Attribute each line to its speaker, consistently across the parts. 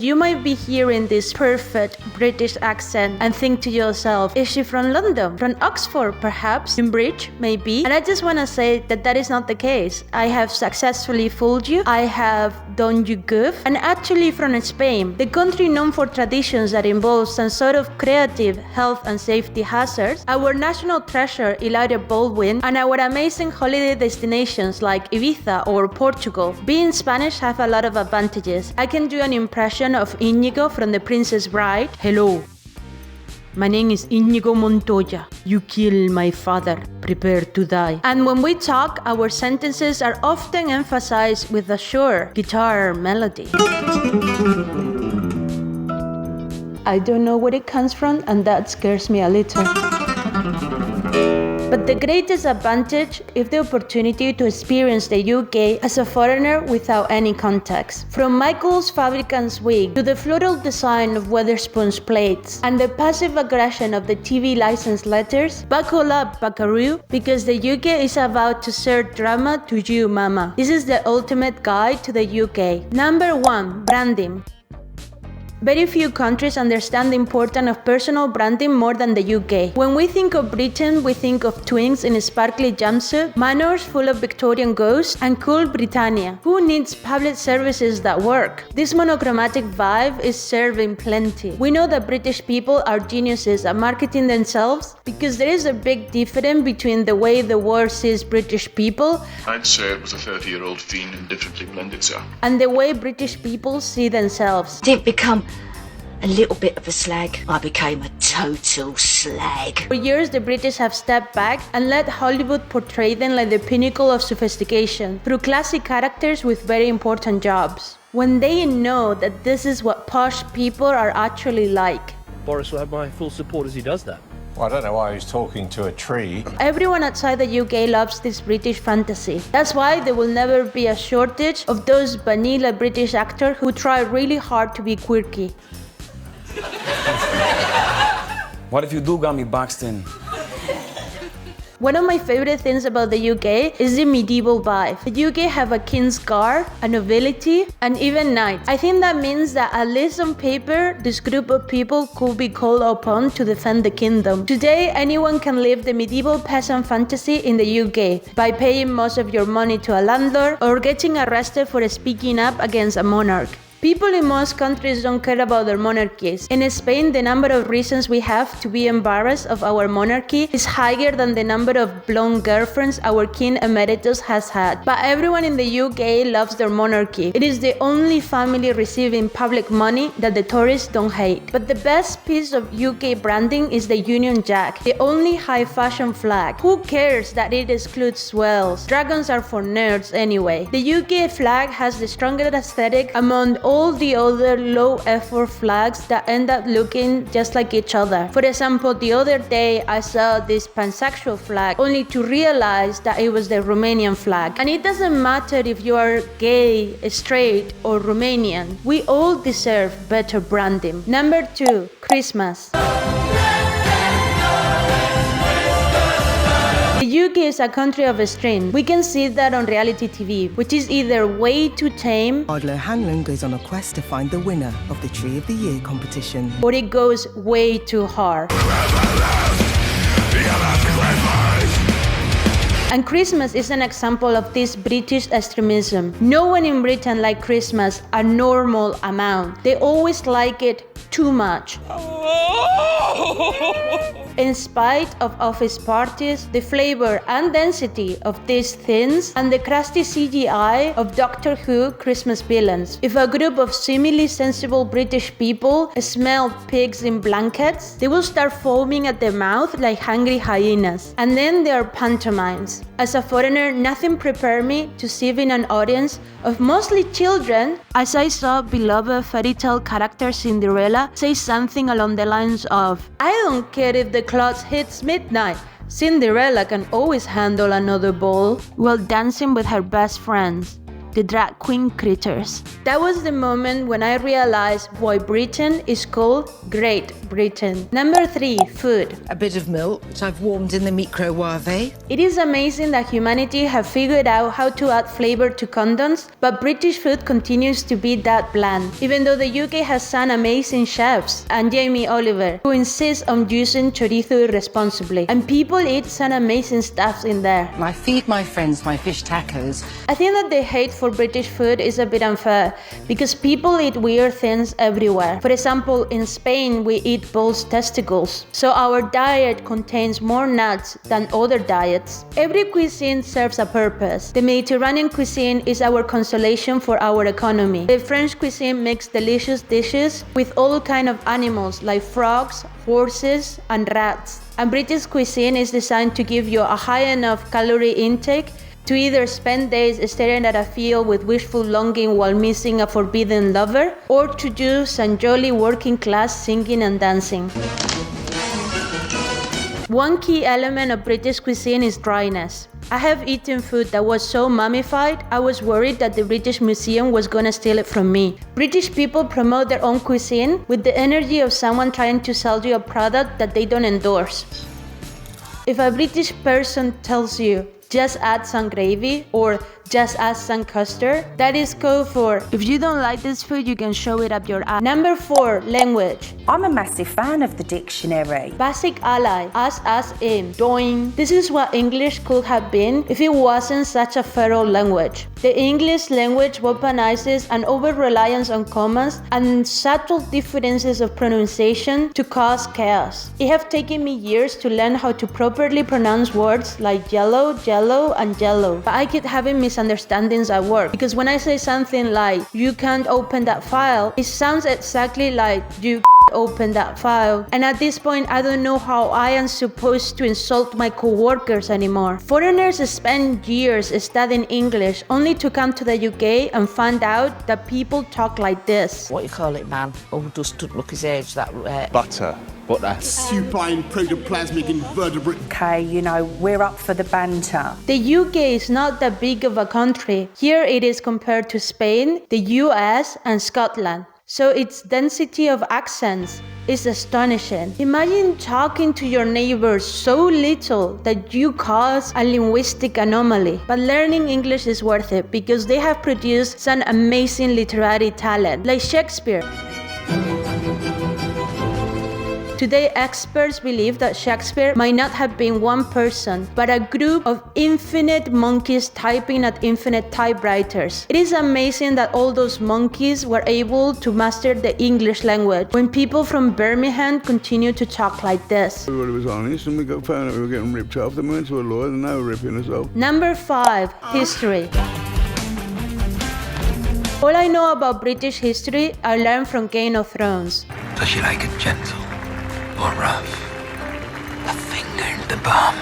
Speaker 1: You might be hearing this perfect British accent and think to yourself, is she from London? From Oxford, perhaps? Cambridge, maybe? And I just want to say that that is not the case. I have successfully fooled you. I have done you good. And actually from Spain, the country known for traditions that involve some sort of creative health and safety hazards, our national treasure Hilaria Baldwin, and our amazing holiday destinations like Ibiza or Portugal. Being Spanish have a lot of advantages. I can do an impression of Íñigo from The Princess Bride. Hello, my name is Íñigo Montoya. You killed my father. Prepare to die. And when we talk, our sentences are often emphasized with a short guitar melody. I don't know where it comes from, and that scares me a little. But the greatest advantage is the opportunity to experience the UK as a foreigner without any context. From Michael's Fabricants wig to the floral design of Wetherspoon's plates and the passive aggression of the TV license letters, buckle up, buckaroo, because the UK is about to serve drama to you, mama. This is the ultimate guide to the UK. Number 1. Branding. Very few countries understand the importance of personal branding more than the UK. When we think of Britain, we think of twins in a sparkly jumpsuit, manors full of Victorian ghosts, and cool Britannia. Who needs public services that work? This monochromatic vibe is serving plenty. We know that British people are geniuses at marketing themselves because there is a big difference between the way the world sees British people.
Speaker 2: I'd say it was a 30-year-old fiend indifferently blended, sir.
Speaker 1: And the way British people see themselves.
Speaker 3: Didn't become a little bit of a slag. I became a total slag.
Speaker 1: For years, the British have stepped back and let Hollywood portray them like the pinnacle of sophistication through classic characters with very important jobs, when they know that this is what posh people are actually like.
Speaker 4: Boris will have my full support as he does that.
Speaker 5: Well, I don't know why he's talking to a tree.
Speaker 1: Everyone outside the UK loves this British fantasy. That's why there will never be a shortage of those vanilla British actors who try really hard to be quirky.
Speaker 6: What if you do got me boxed in?
Speaker 1: One of my favorite things about the UK is the medieval vibe. The UK have a king's guard, a nobility, and even knights. I think that means that at least on paper, this group of people could be called upon to defend the kingdom. Today, anyone can live the medieval peasant fantasy in the UK by paying most of your money to a landlord or getting arrested for speaking up against a monarch. People in most countries don't care about their monarchies. In Spain, the number of reasons we have to be embarrassed of our monarchy is higher than the number of blonde girlfriends our King Emeritus has had. But everyone in the UK loves their monarchy. It is the only family receiving public money that the Tories don't hate. But the best piece of UK branding is the Union Jack, the only high fashion flag. Who cares that it excludes swells? Dragons are for nerds anyway. The UK flag has the strongest aesthetic among all the other low-effort flags that end up looking just like each other. For example, the other day I saw this pansexual flag only to realize that it was the Romanian flag. And it doesn't matter if you are gay, straight, or Romanian. We all deserve better branding. Number 2, Christmas. The UK is a country of extremes. We can see that on reality TV, which is either way too tame,
Speaker 7: Ardlo Hanlon goes on a quest to find the winner of the Tree of the Year competition.
Speaker 1: or it goes way too hard. And Christmas is an example of this British extremism. No one in Britain likes Christmas a normal amount. They always like it too much. In spite of office parties, the flavor and density of these things, and the crusty CGI of Doctor Who Christmas villains. If a group of seemingly sensible British people smell pigs in blankets, they will start foaming at the mouth like hungry hyenas. And then there are pantomimes. As a foreigner, nothing prepared me to see in an audience of mostly children as I saw beloved fairy tale character Cinderella say something along the lines of, "I don't care if the clock hits midnight. Cinderella can always handle another ball," while dancing with her best friends. the drag queen critters. That was the moment when I realized why Britain is called Great Britain. Number 3, food.
Speaker 8: A bit of milk, which I've warmed in the microwave.
Speaker 1: It is amazing that humanity have figured out how to add flavor to condoms, but British food continues to be that bland. Even though the UK has some amazing chefs, and Jamie Oliver, who insists on using chorizo responsibly, and people eat some amazing stuff in there.
Speaker 8: I feed my friends my fish tacos.
Speaker 1: I think that the hate for British food is a bit unfair, because people eat weird things everywhere. For example, in Spain we eat bull's testicles, so our diet contains more nuts than other diets. Every cuisine serves a purpose. The Mediterranean cuisine is our consolation for our economy. The French cuisine makes delicious dishes with all kinds of animals like frogs, horses, and rats. And British cuisine is designed to give you a high enough calorie intake to either spend days staring at a field with wishful longing while missing a forbidden lover, or to do some jolly working class singing and dancing. One key element of British cuisine is dryness. I have eaten food that was so mummified, I was worried that the British Museum was gonna steal it from me. British people promote their own cuisine with the energy of someone trying to sell you a product that they don't endorse. If a British person tells you, just add some gravy, or just add some custard, that is code for, if you don't like this food, you can show it up your ass. Number 4, language.
Speaker 9: I'm a massive fan of the dictionary.
Speaker 1: Basic ally, as in, doing. This is what English could have been if it wasn't such a feral language. The English language weaponizes an over-reliance on commas and subtle differences of pronunciation to cause chaos. It has taken me years to learn how to properly pronounce words like yellow, jello, and jello. But I keep having misunderstandings at work, because when I say something like, you can't open that file, it sounds exactly like, you open that file. And at this point, I don't know how I am supposed to insult my co-workers anymore. Foreigners spend years studying English only to come to the UK and find out that people talk like this.
Speaker 8: What you call it, man? Oh, just don't look his age, that
Speaker 5: Butter.
Speaker 10: Supine protoplasmic invertebrate.
Speaker 9: Okay, you know, we're up for the banter.
Speaker 1: The UK is not that big of a country. Here it is compared to Spain, the US, and Scotland. So its density of accents is astonishing. Imagine talking to your neighbors so little that you cause a linguistic anomaly. But learning English is worth it because they have produced some amazing literary talent, like Shakespeare. Today, experts believe that Shakespeare might not have been one person, but a group of infinite monkeys typing at infinite typewriters. It is amazing that all those monkeys were able to master the English language when people from Birmingham continue to talk like this.
Speaker 10: Everybody was honest, and we found out we were getting ripped off. They went to a lawyer, and they were ripping us off.
Speaker 1: Number 5, history. All I know about British history I learned from Game of Thrones.
Speaker 11: Does she like it gentle or rough? A finger in the bum.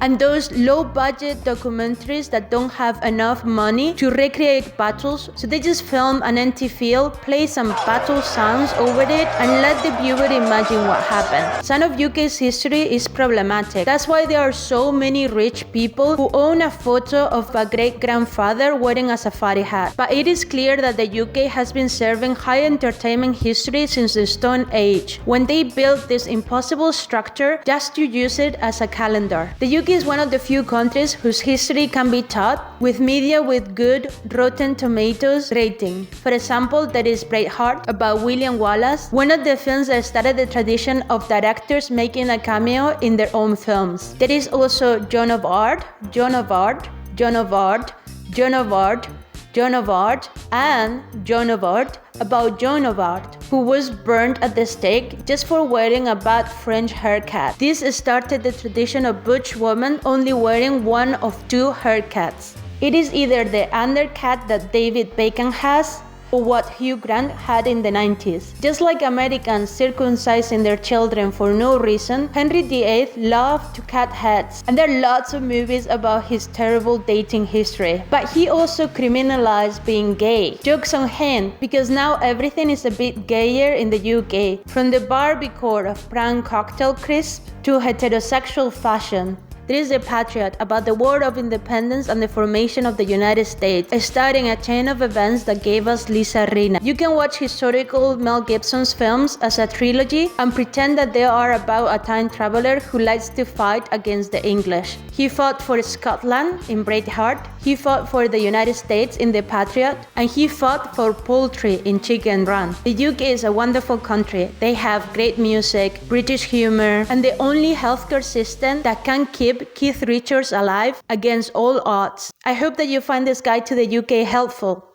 Speaker 1: And those low-budget documentaries that don't have enough money to recreate battles, so they just film an empty field, play some battle sounds over it, and let the viewer imagine what happened. Some of UK's history is problematic. That's why there are so many rich people who own a photo of a great-grandfather wearing a safari hat. But it is clear that the UK has been serving high entertainment history since the Stone Age, when they built this impossible structure just to use it as a calendar. The UK is one of the few countries whose history can be taught with media with good Rotten Tomatoes rating. For example, there is Braveheart about William Wallace, one of the films that started the tradition of directors making a cameo in their own films. There is also Joan of Arc, Joan of Arc, Joan of Arc, Joan of Arc, Joan of Arc, and Joan of Arc about Joan of Arc, who was burned at the stake just for wearing a bad French haircut. This started the tradition of butch women only wearing one of two haircuts. It is either the undercut that David Beckham has, or what Hugh Grant had in the 90s. Just like Americans circumcising their children for no reason, Henry VIII loved to cut heads, and there are lots of movies about his terrible dating history. But he also criminalized being gay. Jokes on him, because now everything is a bit gayer in the UK, from the Barbiecore of prank cocktail crisp to heterosexual fashion. There is The Patriot, about the War of Independence and the formation of the United States, starting a chain of events that gave us Lisa Rinna. You can watch historical Mel Gibson's films as a trilogy and pretend that they are about a time traveler who likes to fight against the English. He fought for Scotland in Braveheart, he fought for the United States in The Patriot, and he fought for poultry in Chicken Run. The UK is a wonderful country. They have great music, British humor, and the only healthcare system that can keep Keith Richards alive against all odds. I hope that you find this guide to the UK helpful.